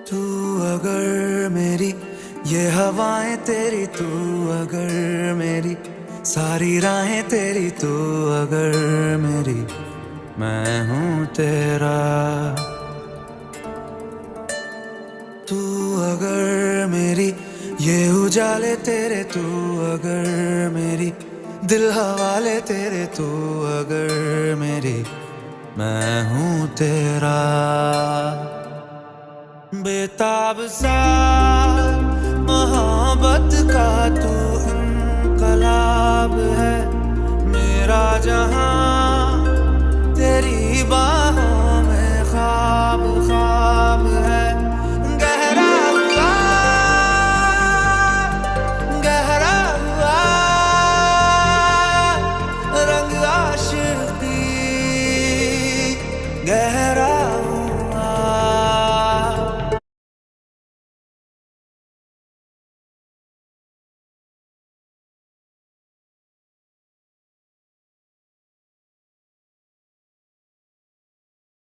तू अगर मेरी ये हवाएं तेरी, तू अगर मेरी सारी राहें तेरी, तू अगर मेरी मैं हूँ तेरा। तू अगर मेरी ये उजाले तेरे, तू अगर मेरी दिल हवाले तेरे, तू अगर मेरी मैं हूँ तेरा। बेताब सा मोहब्बत का तू इनकलाब है, मेरा जहां